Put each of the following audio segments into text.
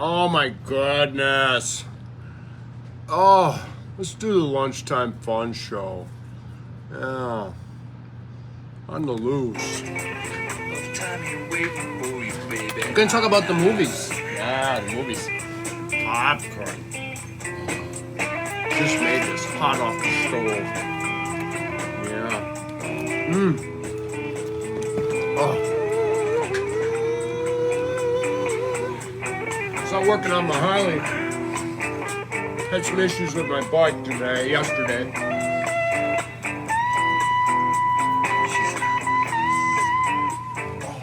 Oh my goodness. Oh, let's do the lunchtime fun show. Yeah. On the loose. We're gonna talk about the movies. Yeah, the movies. Popcorn. Just made this hot off the stove. Yeah. Oh. So I'm working on my Harley. Had some issues with my bike yesterday.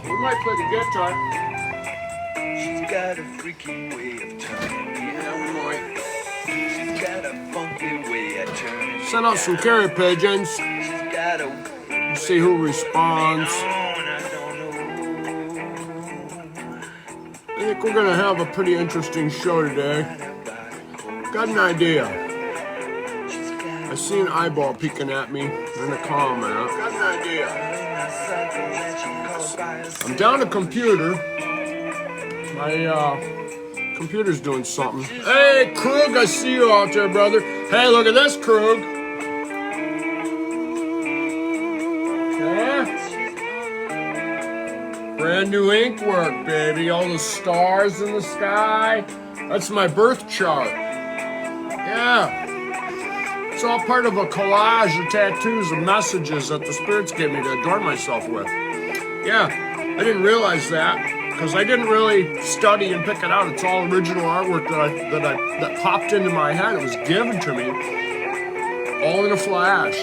We might play the guitar. She's got a freaky way of turning me on. She's got a funky way of turning. Send out some carrier pigeons. She's got a See who responds. I think we're gonna have a pretty interesting show today. Got an idea. I see an eyeball peeking at me in the comment. Got an idea. I'm down a computer. My computer's doing something. Hey, Krug, I see you out there, brother. Hey, look at this, Krug. Brand new ink work, baby. All the stars in the sky. That's my birth chart. Yeah. It's all part of a collage of tattoos and messages that the spirits gave me to adorn myself with. Yeah, I didn't realize that because I didn't really study and pick it out. It's all original artwork that popped into my head. It was given to me all in a flash.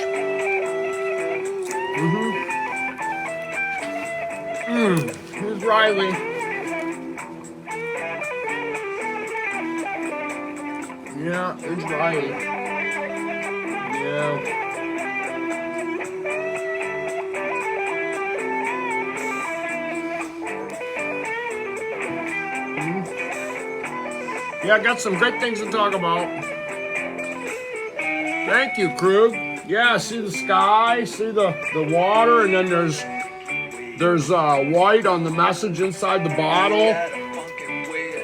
Here's Riley. Yeah, here's Riley. Yeah. Yeah, I got some great things to talk about. Thank you, Krug. Yeah, see the sky, see the water, and then there's white on the message inside the bottle.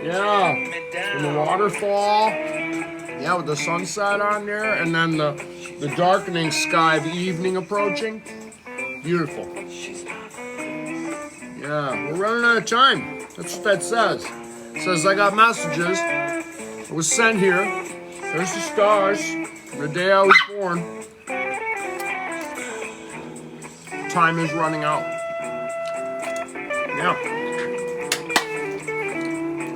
Yeah, and the waterfall. Yeah, with the sunset on there, and then the darkening sky of evening approaching. Beautiful. Yeah, we're running out of time. That's what that says. It says I got messages. It was sent here. There's the stars. The day I was born. Time is running out. Yeah.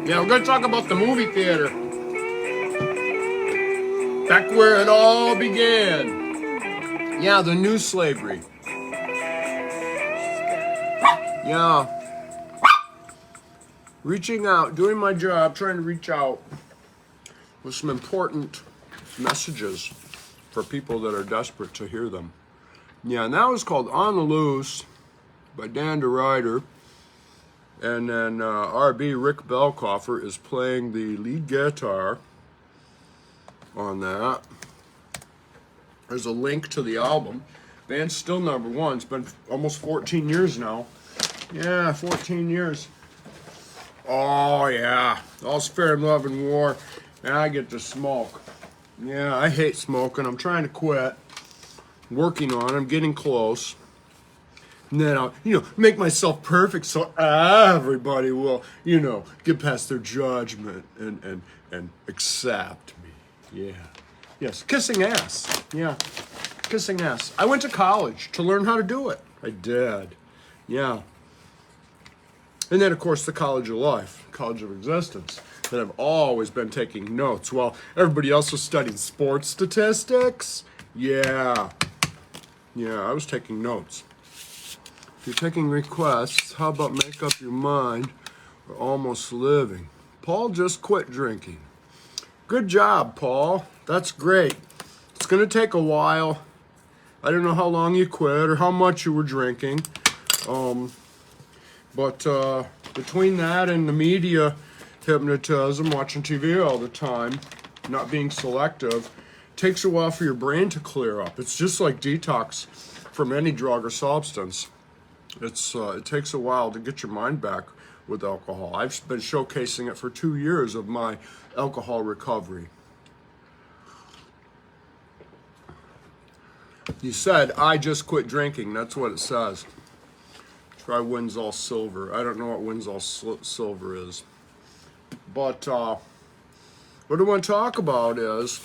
Yeah, we're going to talk about the movie theater. Back where it all began. Yeah, the new slavery. Yeah. Reaching out, doing my job, trying to reach out with some important messages for people that are desperate to hear them. Yeah, and that was called On the Loose by Dan DeRuyter. And then RB Rick Belkoffer is playing the lead guitar on that. There's a link to the album. Band's still number one. It's been almost 14 years now. Yeah, 14 years. Oh, yeah. All's fair in love and war. And I get to smoke. Yeah, I hate smoking. I'm trying to quit. Working on it. I'm getting close. And then I'll, make myself perfect so everybody will, get past their judgment and accept me. Yeah. Yes, kissing ass. Yeah, kissing ass. I went to college to learn how to do it. I did. Yeah. And then, of course, the College of Life, College of Existence, that I've always been taking notes while everybody else was studying sports statistics. Yeah. Yeah, I was taking notes. If you're taking requests, how about make up your mind? We're almost living. Paul just quit drinking. Good job, Paul. That's great. It's going to take a while. I don't know how long you quit or how much you were drinking. But between that and the media hypnotism, watching TV all the time, not being selective, takes a while for your brain to clear up. It's just like detox from any drug or substance. It takes a while to get your mind back with alcohol. I've been showcasing it for 2 years of my alcohol recovery. You said, I just quit drinking. That's what it says. Try Wins All Silver. I don't know what Wins All Silver is. But what I want to talk about is,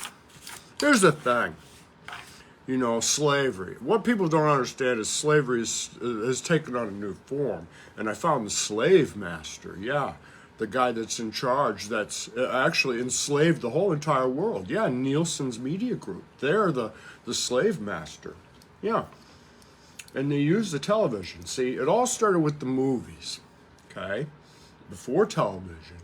here's the thing. You know, slavery. What people don't understand is slavery has taken on a new form. And I found the slave master, yeah. The guy that's in charge, that's actually enslaved the whole entire world. Yeah, Nielsen's Media Group. They're the slave master. Yeah. And they use the television. See, it all started with the movies, okay? Before television,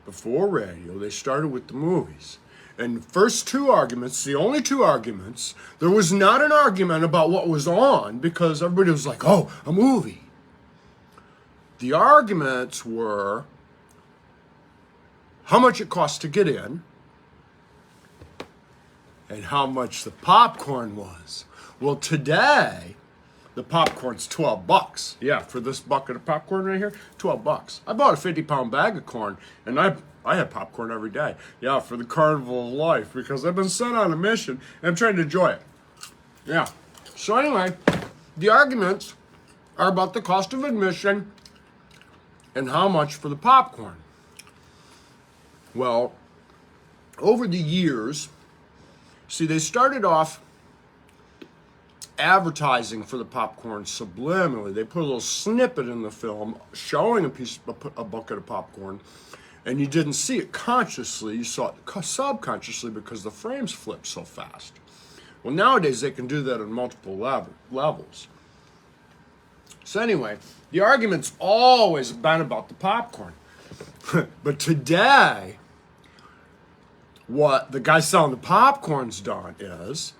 before radio, they started with the movies. And the first two arguments, the only two arguments, there was not an argument about what was on because everybody was like, oh, a movie. The arguments were how much it cost to get in and how much the popcorn was. Well, today, the popcorn's $12. Yeah, for this bucket of popcorn right here, $12. I bought a 50-pound bag of corn, and I had popcorn every day. Yeah, for the carnival of life, because I've been sent on a mission, and I'm trying to enjoy it. Yeah. So anyway, the arguments are about the cost of admission and how much for the popcorn. Well, over the years, see, they started off advertising for the popcorn subliminally. They put a little snippet in the film showing a bucket of popcorn, and you didn't see it consciously. You saw it subconsciously because the frames flip so fast. Well, nowadays they can do that on multiple levels. So anyway, the argument's always been about the popcorn. But today, what the guy selling the popcorn's done is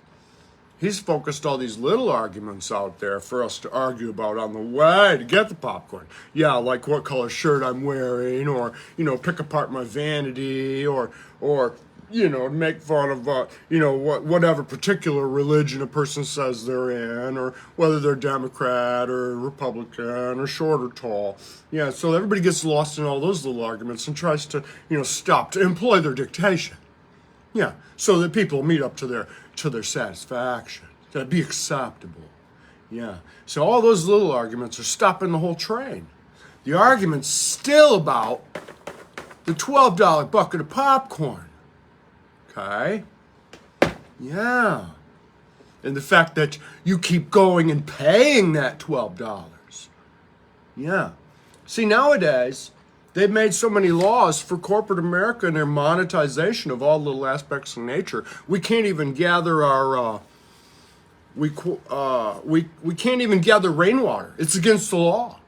he's focused all these little arguments out there for us to argue about on the way to get the popcorn. Yeah, like what color shirt I'm wearing, or, you know, pick apart my vanity, or you know, make fun of, you know, whatever particular religion a person says they're in, or whether they're Democrat or Republican or short or tall. Yeah, so everybody gets lost in all those little arguments and tries to, you know, to employ their dictation. Yeah, so that people meet up to their satisfaction, to be acceptable. Yeah, so all those little arguments are stopping the whole train. The argument's still about the $12 bucket of popcorn. Okay? Yeah. And the fact that you keep going and paying that $12. Yeah. See, nowadays, they've made so many laws for corporate America and their monetization of all little aspects of nature. We can't even gather our we can't even gather rainwater. It's against the law.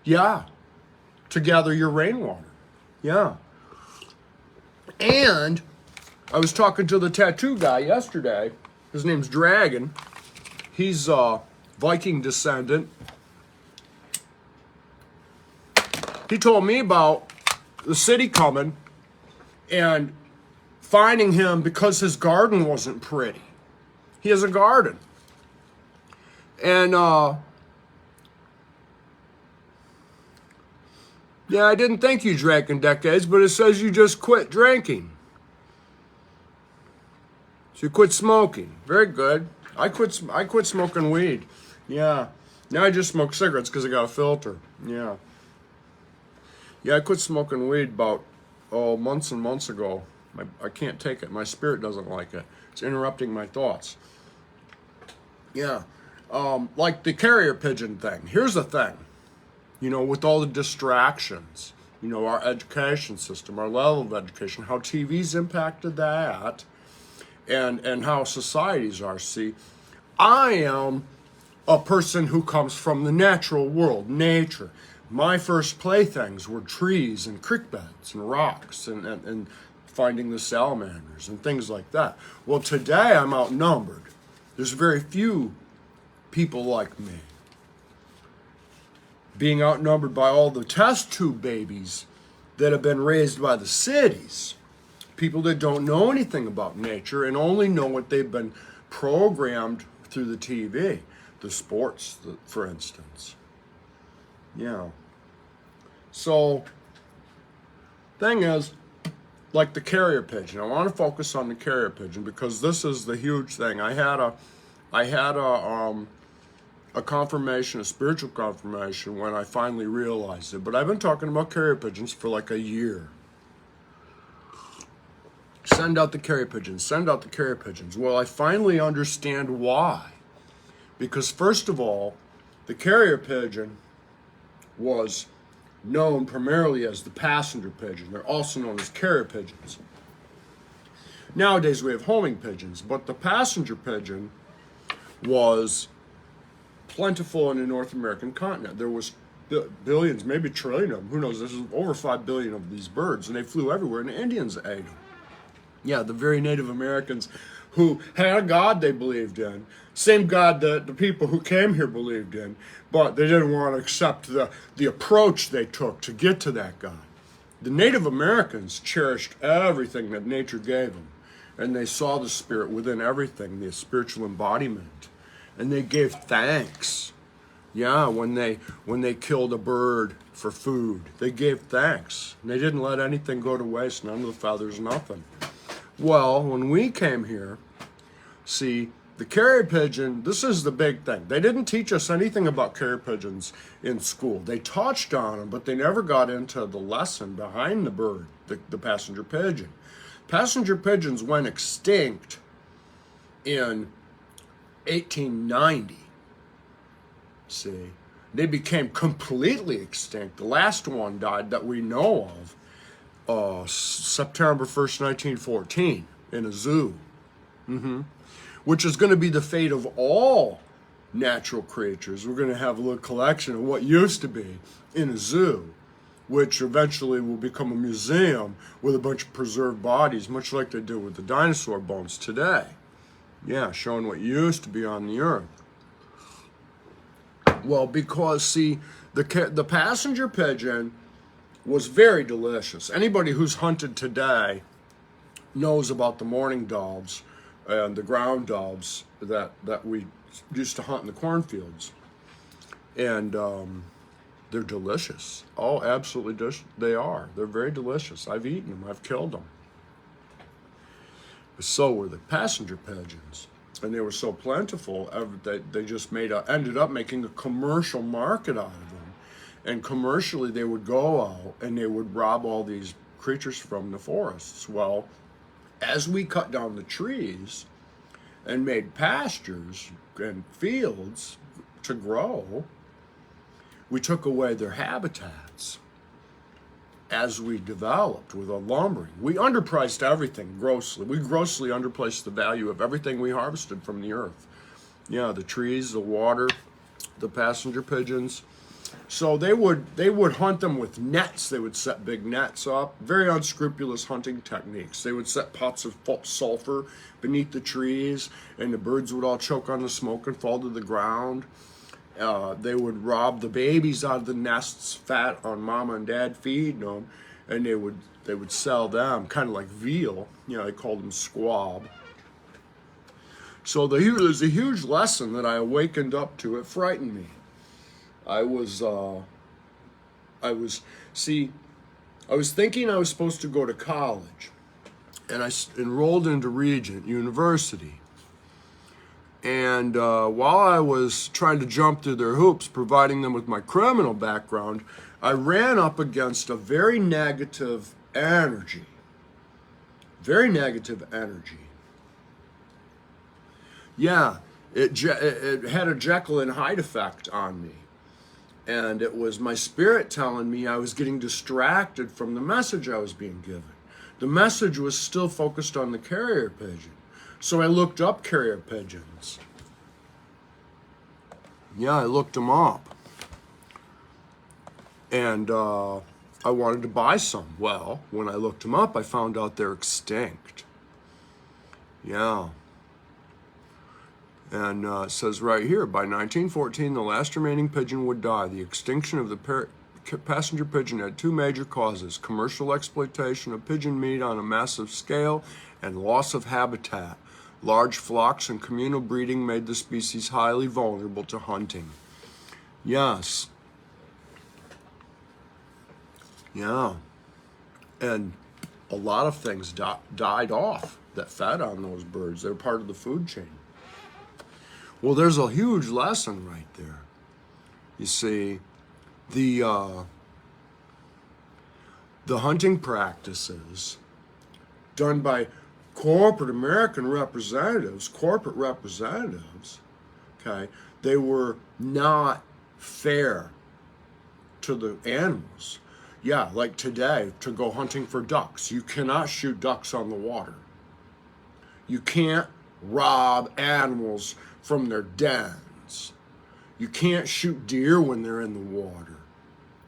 Yeah. To gather your rainwater. Yeah. And I was talking to the tattoo guy yesterday. His name's Dragon. He's a Viking descendant. He told me about the city coming and finding him because his garden wasn't pretty. He has a garden. And, yeah, I didn't think you drank in decades, but it says you just quit drinking. So you quit smoking. Very good. I quit smoking weed. Yeah. Now I just smoke cigarettes because I got a filter. Yeah. Yeah, I quit smoking weed about, months and months ago. I can't take it. My spirit doesn't like it. It's interrupting my thoughts. Yeah. Like the carrier pigeon thing. Here's the thing. You know, with all the distractions, you know, our education system, our level of education, how TV's impacted that, and how societies are. See, I am a person who comes from the natural world, nature. My first playthings were trees and creek beds and rocks and finding the salamanders and things like that. Well, today I'm outnumbered. There's very few people like me. Being outnumbered by all the test tube babies that have been raised by the cities. People that don't know anything about nature and only know what they've been programmed through the TV. The sports, for instance. Yeah. So, thing is, like the carrier pigeon. I want to focus on the carrier pigeon because this is the huge thing. I had a confirmation, a spiritual confirmation, when I finally realized it. But I've been talking about carrier pigeons for like a year. Send out the carrier pigeons. Send out the carrier pigeons. Well, I finally understand why. Because first of all, the carrier pigeon was known primarily as the passenger pigeon. They're also known as carrier pigeons. Nowadays we have homing pigeons, but the passenger pigeon was plentiful in the North American continent. There was billions, maybe a trillion of them. Who knows? There's over 5 billion of these birds, and they flew everywhere, and the Indians ate them. Yeah, the very Native Americans who had a God they believed in, same God that the people who came here believed in, but they didn't want to accept the approach they took to get to that God. The Native Americans cherished everything that nature gave them, and they saw the spirit within everything, the spiritual embodiment, and they gave thanks. Yeah, when they killed a bird for food, they gave thanks. And they didn't let anything go to waste, none of the feathers, nothing. Well, when we came here, see, the carrier pigeon, this is the big thing. They didn't teach us anything about carrier pigeons in school. They touched on them, but they never got into the lesson behind the bird, the passenger pigeon. Passenger pigeons went extinct in 1890. See, they became completely extinct. The last one died that we know of, September 1st, 1914, in a zoo. Which is going to be the fate of all natural creatures. We're going to have a little collection of what used to be in a zoo, which eventually will become a museum with a bunch of preserved bodies, much like they do with the dinosaur bones today. Yeah, showing what used to be on the earth. Well, because, see, the passenger pigeon was very delicious. Anybody who's hunted today knows about the mourning doves and the ground doves that we used to hunt in the cornfields. And they're delicious. Oh, absolutely they are. They're very delicious. I've eaten them. I've killed them. So were the passenger pigeons. And they were so plentiful, they just ended up making a commercial market out of them. And commercially, they would go out and they would rob all these creatures from the forests. Well, as we cut down the trees and made pastures and fields to grow, we took away their habitats as we developed with our lumbering. We underpriced everything grossly. We grossly underpriced the value of everything we harvested from the earth. Yeah, the trees, the water, the passenger pigeons. So they would hunt them with nets. They would set big nets up. Very unscrupulous hunting techniques. They would set pots of sulfur beneath the trees, and the birds would all choke on the smoke and fall to the ground. They would rob the babies out of the nests, fat on mama and dad feeding them, and they would sell them, kind of like veal. You know, they called them squab. So there's a huge lesson that I awakened up to. It frightened me. I was thinking I was supposed to go to college, and I enrolled into Regent University. And while I was trying to jump through their hoops, providing them with my criminal background, I ran up against a very negative energy. Very negative energy. Yeah, it had a Jekyll and Hyde effect on me. And it was my spirit telling me I was getting distracted from the message I was being given. The message was still focused on the carrier pigeon. So I looked up carrier pigeons. Yeah, I looked them up. And I wanted to buy some. Well, when I looked them up, I found out they're extinct. Yeah. And it says right here, by 1914, the last remaining pigeon would die. The extinction of the passenger pigeon had two major causes: commercial exploitation of pigeon meat on a massive scale and loss of habitat. Large flocks and communal breeding made the species highly vulnerable to hunting. Yes. Yeah. And a lot of things died off that fed on those birds. They're part of the food chain. Well, there's a huge lesson right there. You see, the hunting practices done by corporate representatives, okay, they were not fair to the animals. Yeah, like today, to go hunting for ducks, you cannot shoot ducks on the water. You can't rob animals from their dens. You can't shoot deer when they're in the water.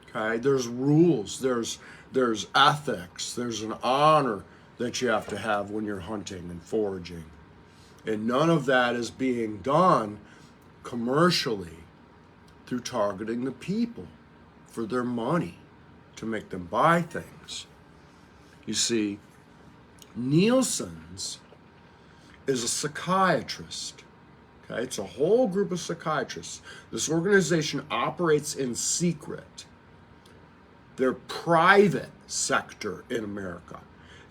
Okay, there's rules, there's ethics, there's an honor that you have to have when you're hunting and foraging. And none of that is being done commercially through targeting the people for their money to make them buy things. You see, Nielsen's is a psychiatrist. Okay, it's a whole group of psychiatrists. This organization operates in secret. They're private sector in America.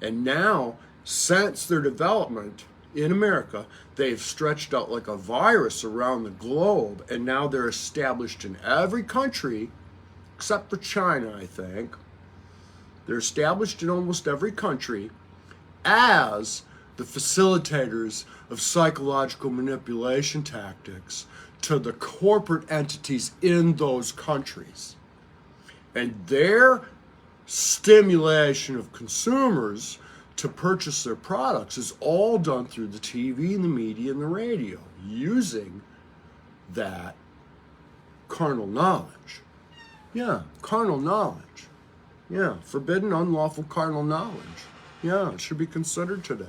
And now, since their development in America, they've stretched out like a virus around the globe, and now they're established in every country, except for China, I think. They're established in almost every country as the facilitators of psychological manipulation tactics to the corporate entities in those countries. And their stimulation of consumers to purchase their products is all done through the TV and the media and the radio, using that carnal knowledge. Yeah, carnal knowledge. Yeah, forbidden, unlawful carnal knowledge. Yeah, it should be considered today.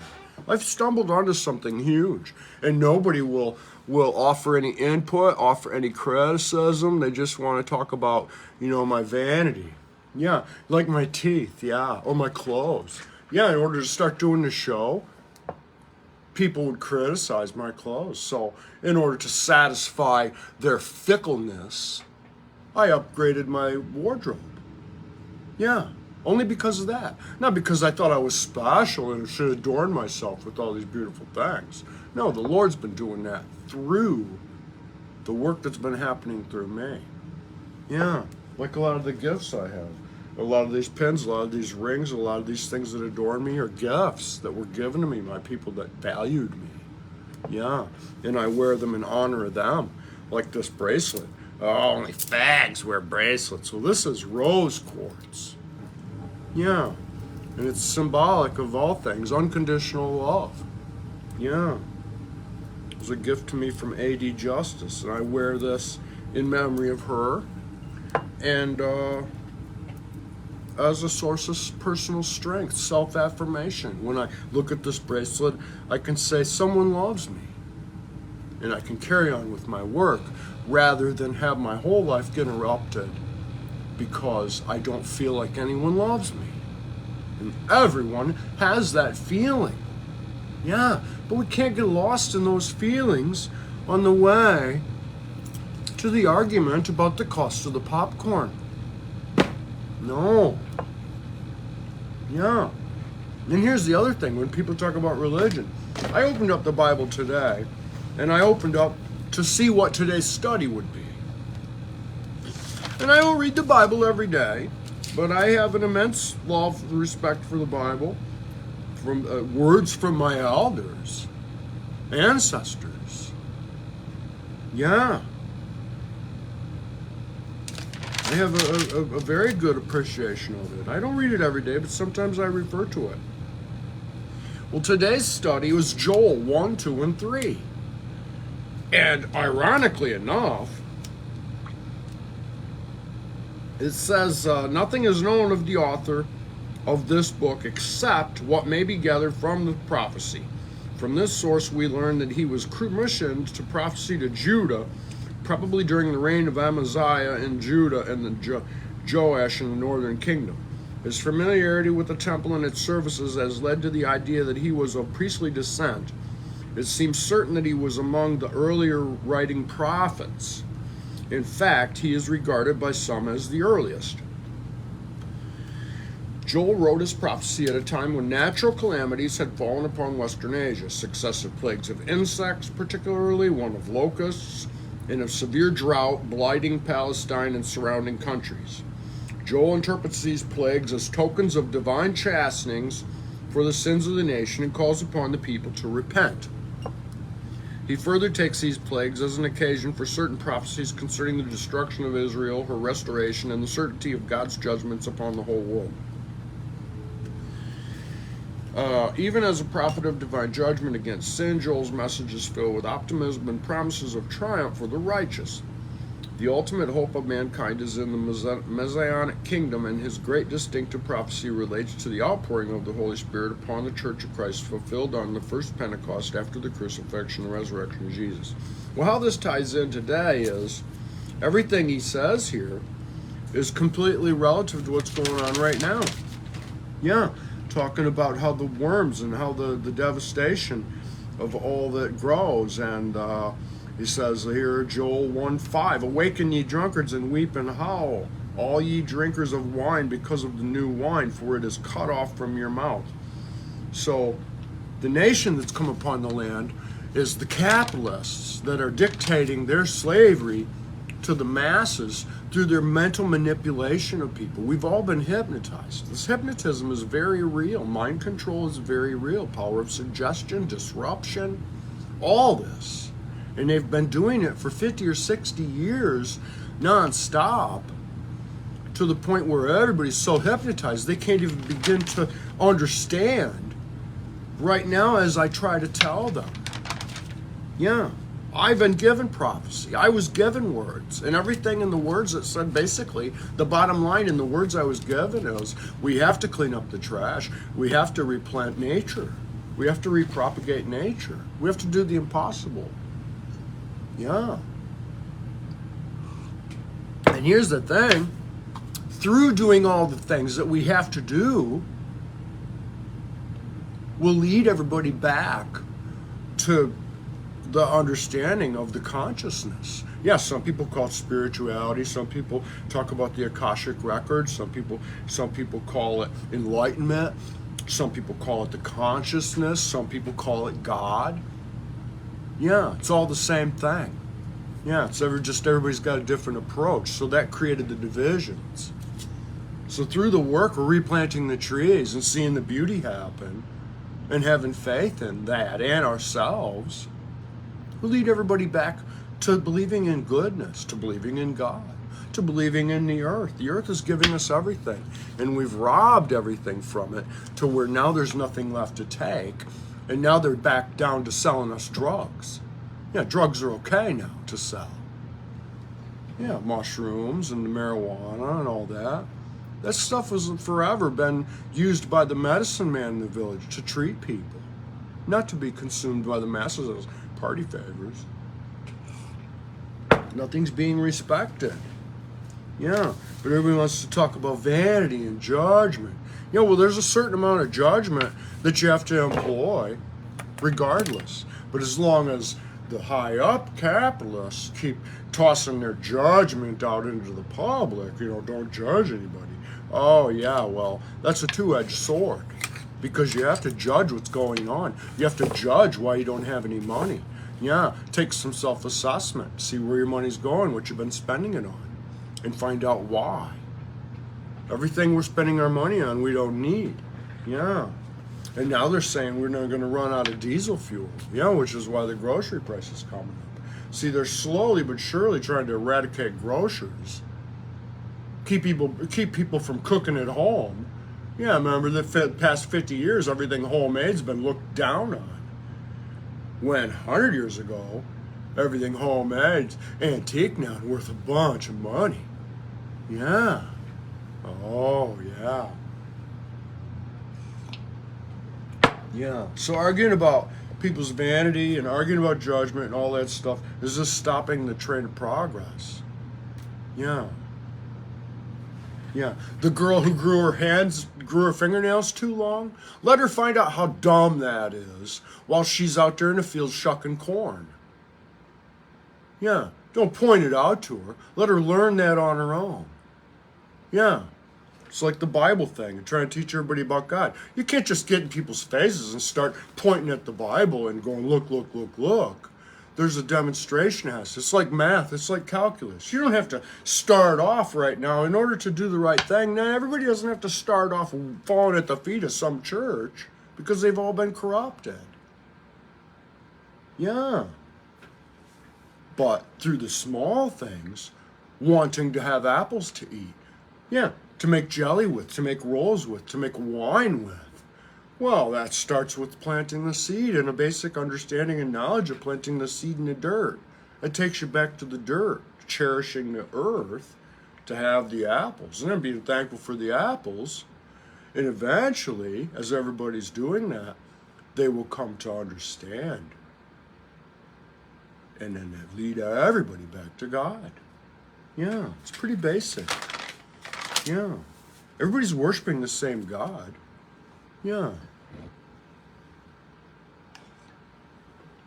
I've stumbled onto something huge, and nobody will offer any input, offer any criticism. They just want to talk about, my vanity. Yeah, like my teeth, yeah, or my clothes. Yeah, in order to start doing the show, people would criticize my clothes. So in order to satisfy their fickleness, I upgraded my wardrobe. Yeah, only because of that. Not because I thought I was special and should adorn myself with all these beautiful things. No, the Lord's been doing that through the work that's been happening through me. Yeah, like a lot of the gifts I have. A lot of these pins, a lot of these rings, a lot of these things that adorn me are gifts that were given to me by people that valued me. Yeah, and I wear them in honor of them, like this bracelet. Oh, only fags wear bracelets. Well, this is rose quartz. Yeah, and it's symbolic of all things, unconditional love. Yeah, it was a gift to me from A.D. Justice, and I wear this in memory of her, and as a source of personal strength, self-affirmation. When I look at this bracelet, I can say someone loves me, and I can carry on with my work rather than have my whole life get interrupted because I don't feel like anyone loves me. And everyone has that feeling. Yeah, but we can't get lost in those feelings on the way to the argument about the cost of the popcorn. No. Yeah. And here's the other thing, when people talk about religion, I opened up the Bible today, and I opened up to see what today's study would be. And I don't read the Bible every day, but I have an immense love and respect for the Bible, from words from my elders, ancestors. Yeah. I have a very good appreciation of it. I don't read it every day, but sometimes I refer to it. Well, today's study was Joel 1, 2, and 3. And ironically enough, it says, nothing is known of the author of this book except what may be gathered from the prophecy. From this source, we learn that he was commissioned to prophesy to Judah, probably during the reign of Amaziah in Judah and the Joash in the northern kingdom. His familiarity with the temple and its services has led to the idea that he was of priestly descent. It seems certain that he was among the earlier writing prophets. In fact, he is regarded by some as the earliest. Joel wrote his prophecy at a time when natural calamities had fallen upon Western Asia, successive plagues of insects, particularly one of locusts, and of severe drought blighting Palestine and surrounding countries. Joel interprets these plagues as tokens of divine chastenings for the sins of the nation and calls upon the people to repent. He further takes these plagues as an occasion for certain prophecies concerning the destruction of Israel, her restoration, and the certainty of God's judgments upon the whole world. Even as a prophet of divine judgment against sin, Joel's message is filled with optimism and promises of triumph for the righteous. The ultimate hope of mankind is in the Messianic kingdom, and his great distinctive prophecy relates to the outpouring of the Holy Spirit upon the Church of Christ fulfilled on the first Pentecost after the crucifixion and resurrection of Jesus. Well, how this ties in today is everything he says here is completely relative to what's going on right now. Yeah, talking about how the worms and how the devastation of all that grows, and he says here, Joel 1:5, "Awaken ye drunkards and weep and howl, all ye drinkers of wine because of the new wine, for it is cut off from your mouth." So the nation that's come upon the land is the capitalists that are dictating their slavery to the masses through their mental manipulation of people. We've all been hypnotized. This hypnotism is very real. Mind control is very real. Power of suggestion, disruption, all this. And they've been doing it for 50 or 60 years nonstop, to the point where everybody's so hypnotized they can't even begin to understand right now as I try to tell them. Yeah, I've been given prophecy. I was given words, and everything in the words that said, basically, the bottom line in the words I was given is, we have to clean up the trash. We have to replant nature. We have to repropagate nature. We have to do the impossible. Yeah. And here's the thing. Through doing all the things that we have to do, we'll lead everybody back to the understanding of the consciousness. Yeah, some people call it spirituality. Some people talk about the Akashic records. Some people call it enlightenment. Some people call it the consciousness. Some people call it God. Yeah, it's all the same thing. Yeah, it's just everybody's got a different approach. So that created the divisions. So through the work of replanting the trees and seeing the beauty happen and having faith in that and ourselves, we lead everybody back to believing in goodness, to believing in God, to believing in the earth. The earth is giving us everything, and we've robbed everything from it to where now there's nothing left to take. And now they're back down to selling us drugs. Yeah, drugs are okay now to sell. Yeah, mushrooms and the marijuana and all that. That stuff has forever been used by the medicine man in the village to treat people, not to be consumed by the masses as party favors. Nothing's being respected. Yeah, but everybody wants to talk about vanity and judgment. Yeah, well, there's a certain amount of judgment that you have to employ, regardless. But as long as the high-up capitalists keep tossing their judgment out into the public, don't judge anybody. Oh, yeah, well, that's a two-edged sword, because you have to judge what's going on. You have to judge why you don't have any money. Yeah, take some self-assessment, see where your money's going, what you've been spending it on, and find out why. Everything we're spending our money on, we don't need. Yeah. And now they're saying we're not going to run out of diesel fuel. Yeah, which is why the grocery price is coming up. See, they're slowly but surely trying to eradicate grocers. Keep people from cooking at home. Yeah, remember the past 50 years, everything homemade's been looked down on. When 100 years ago, everything homemade's antique now and worth a bunch of money. Yeah. Oh, yeah. Yeah. So arguing about people's vanity and arguing about judgment and all that stuff is just stopping the train of progress. Yeah. Yeah. The girl who grew her fingernails too long, let her find out how dumb that is while she's out there in the field shucking corn. Yeah. Don't point it out to her. Let her learn that on her own. Yeah. It's like the Bible thing and trying to teach everybody about God. You can't just get in people's faces and start pointing at the Bible and going, look, look, look, look. There's a demonstration has. It's like math. It's like calculus. You don't have to start off right now in order to do the right thing. Now, everybody doesn't have to start off falling at the feet of some church because they've all been corrupted. Yeah. But through the small things, wanting to have apples to eat. Yeah. To make jelly with, to make rolls with, to make wine with. Well, that starts with planting the seed and a basic understanding and knowledge of planting the seed in the dirt. It takes you back to the dirt, cherishing the earth to have the apples. And then being thankful for the apples. And eventually, as everybody's doing that, they will come to understand. And then they lead everybody back to God. Yeah, it's pretty basic. Yeah. Everybody's worshiping the same God. Yeah.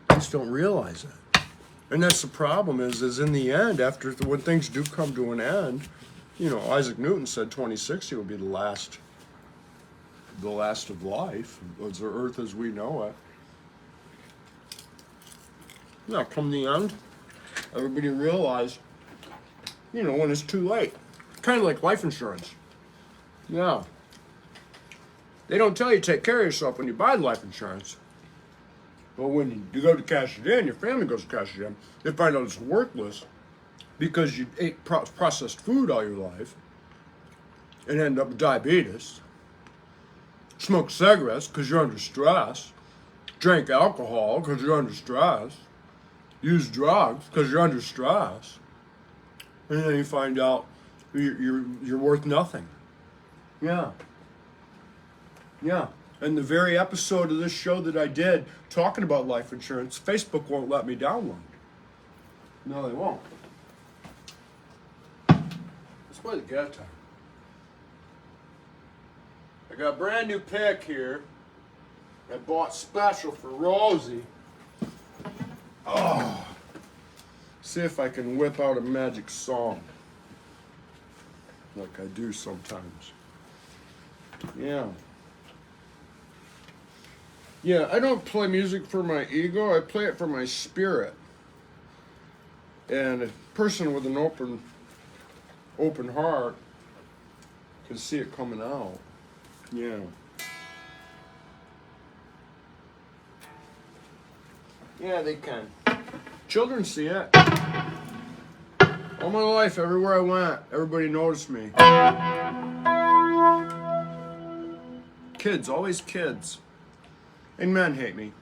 Just don't realize it. And that's the problem is in the end, when things do come to an end, Isaac Newton said 2060 will be the last of life, as the earth as we know it. Yeah, come the end, everybody realize, when it's too late. Kind of like life insurance. Yeah. They don't tell you to take care of yourself when you buy life insurance. But when you go to cash it in, your family goes to cash it in, they find out it's worthless because you ate processed food all your life and end up with diabetes, smoked cigarettes because you're under stress, drank alcohol because you're under stress, used drugs because you're under stress, and then you find out you're worth nothing. Yeah. Yeah. And the very episode of this show that I did talking about life insurance, Facebook won't let me download. No, they won't. Let's play the guitar. I got a brand new pick here. I bought special for Rosie. Oh. See if I can whip out a magic song. Like I do sometimes. Yeah. Yeah, I don't play music for my ego, I play it for my spirit. And a person with an open heart can see it coming out. Yeah. Yeah, they can. Children see it. All my life, everywhere I went, everybody noticed me. Kids, always kids. And men hate me.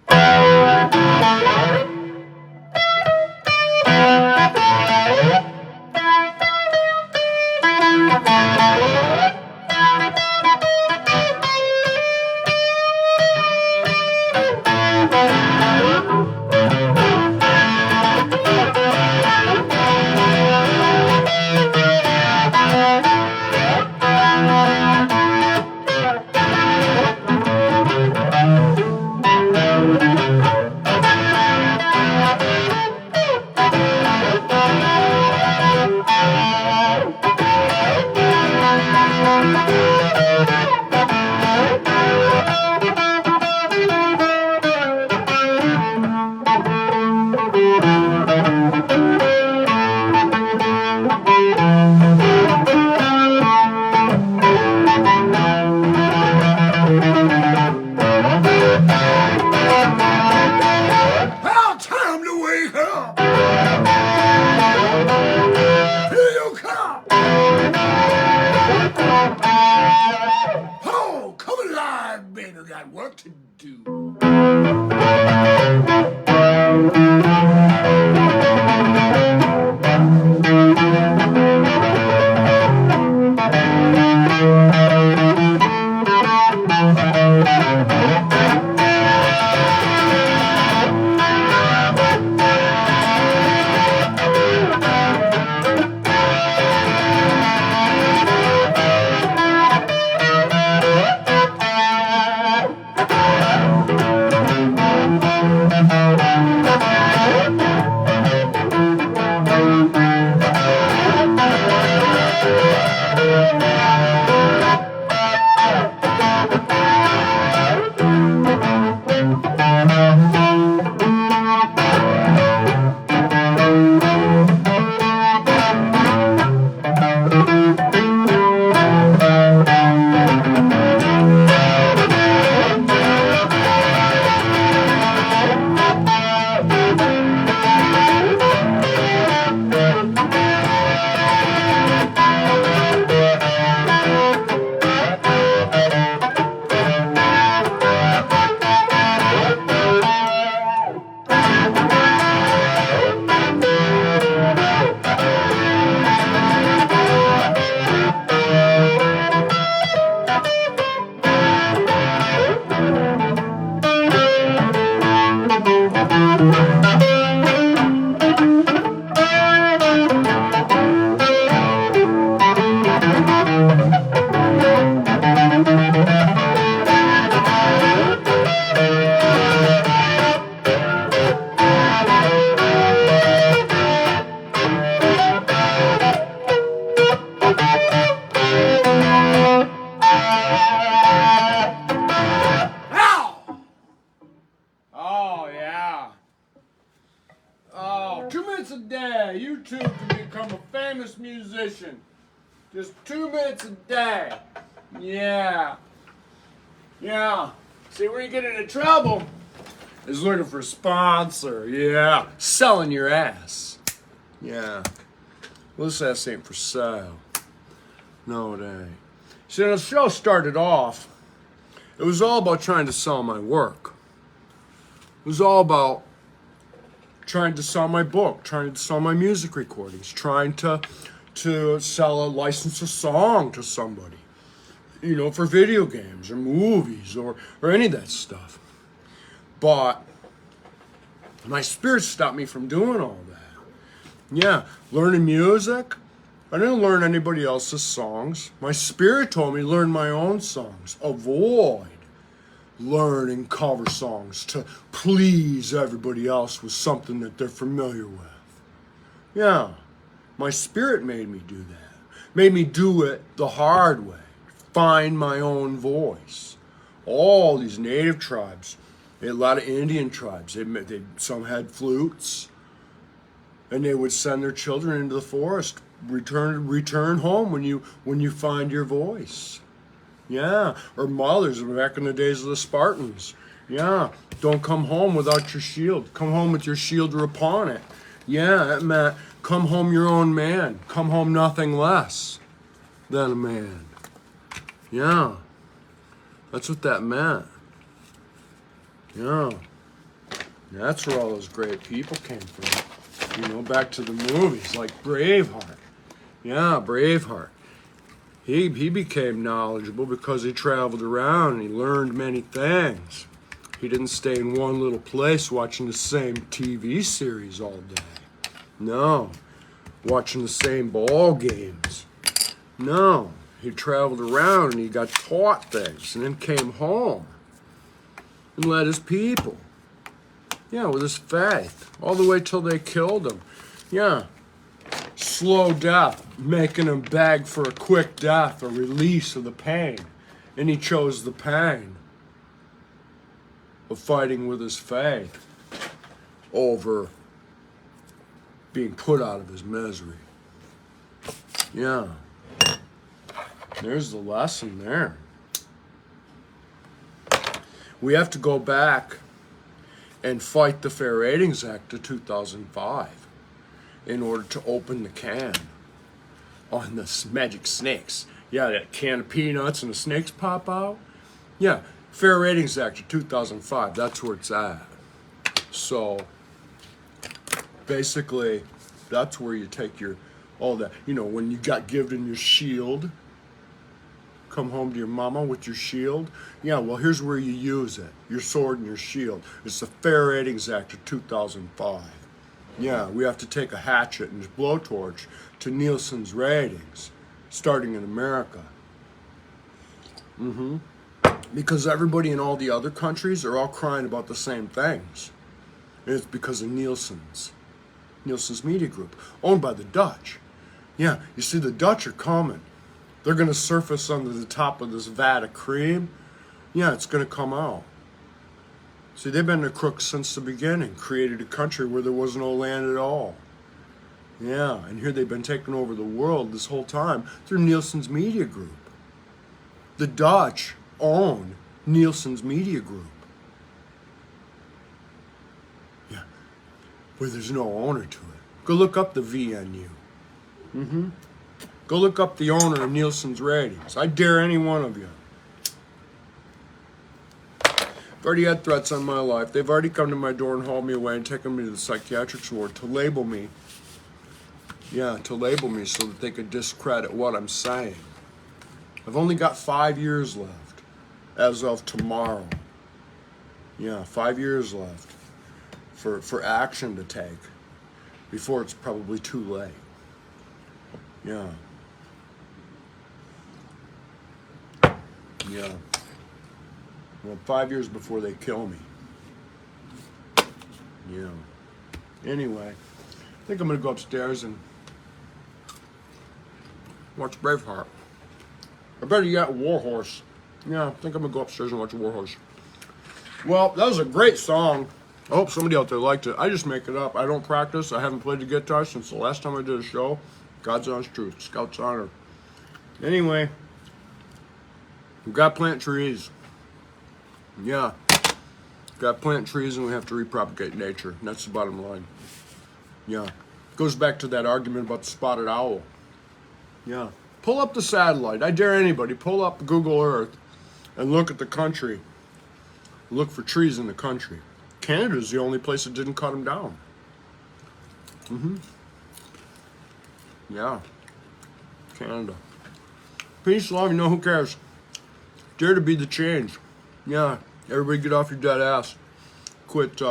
you too can become a famous musician. Just 2 minutes a day. Yeah. Yeah. See, where you get into trouble is looking for a sponsor. Yeah. Selling your ass. Yeah. Well, this ass ain't for sale. No, it ain't. See, when the show started off, it was all about trying to sell my work. It was all about trying to sell my book, trying to sell my music recordings, trying to sell a license a song to somebody, you know, for video games or movies or any of that stuff. But my spirit stopped me from doing all that. Yeah, learning music, I didn't learn anybody else's songs. My spirit told me learn my own songs. Avoid learning cover songs to please everybody else with something that they're familiar with. Yeah, my spirit made me do that. Made me do it the hard way. Find my own voice. All these native tribes, a lot of Indian tribes, some had flutes, and they would send their children into the forest. Return home when you find your voice. Yeah, or mothers back in the days of the Spartans. Yeah, don't come home without your shield. Come home with your shield upon it. Yeah, that meant come home your own man. Come home nothing less than a man. Yeah, that's what that meant. Yeah, that's where all those great people came from. You know, back to the movies like Braveheart. Yeah, Braveheart. He became knowledgeable because he traveled around and he learned many things. He didn't stay in one little place watching the same TV series all day. No. Watching the same ball games. No. He traveled around and he got taught things and then came home and led his people. Yeah, with his faith. All the way till they killed him. Yeah. Slow death, making him beg for a quick death, a release of the pain. And he chose the pain of fighting with his faith over being put out of his misery. Yeah. There's the lesson there. We have to go back and fight the Fair Ratings Act of 2005 in order to open the can on the magic snakes. Yeah, that can of peanuts and the snakes pop out. Yeah, Fair Ratings Act of 2005, that's where it's at. So, basically, that's where you take all that, you know, when you got given your shield, come home to your mama with your shield. Yeah, well, here's where you use it, your sword and your shield. It's the Fair Ratings Act of 2005. Yeah, we have to take a hatchet and a blowtorch to Nielsen's ratings, starting in America. Because everybody in all the other countries are all crying about the same things. And it's because of Nielsen's Media Group, owned by the Dutch. Yeah, you see, the Dutch are coming. They're going to surface under the top of this vat of cream. Yeah, it's going to come out. See, they've been the crooks since the beginning, created a country where there was no land at all. Yeah, and here they've been taking over the world this whole time through Nielsen's Media Group. The Dutch own Nielsen's Media Group. Yeah, where there's no owner to it. Go look up the VNU. Go look up the owner of Nielsen's ratings. I dare any one of you. I've already had threats on my life. They've already come to my door and hauled me away and taken me to the psychiatric ward to label me. Yeah, to label me so that they could discredit what I'm saying. I've only got 5 years left as of tomorrow. Yeah, 5 years left for action to take before it's probably too late. Yeah. Yeah. Well, 5 years before they kill me. Yeah. Anyway, I think I'm going to go upstairs and watch Braveheart. I better yet, Warhorse. Yeah, I think I'm going to go upstairs and watch Warhorse. Well, that was a great song. I hope somebody out there liked it. I just make it up. I don't practice. I haven't played the guitar since the last time I did a show. God's honest truth. Scout's honor. Anyway, we've got to plant trees. Yeah. Got to plant trees and we have to repropagate nature. And that's the bottom line. Yeah. Goes back to that argument about the spotted owl. Yeah. Pull up the satellite. I dare anybody. Pull up Google Earth and look at the country. Look for trees in the country. Canada's the only place that didn't cut them down. Yeah. Canada. Peace, love, you know, who cares? Dare to be the change. Yeah. Everybody get off your dead ass. Quit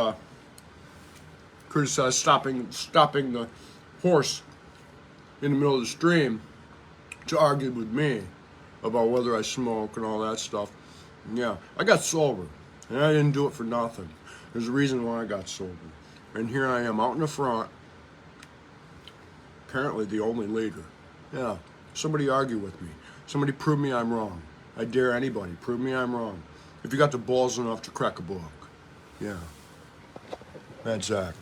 criticize stopping the horse in the middle of the stream to argue with me about whether I smoke and all that stuff. Yeah, I got sober, and I didn't do it for nothing. There's a reason why I got sober. And here I am out in the front, apparently the only leader. Yeah, somebody argue with me. Somebody prove me I'm wrong. I dare anybody, prove me I'm wrong. If you got the balls enough to crack a book. Yeah. That's Zack.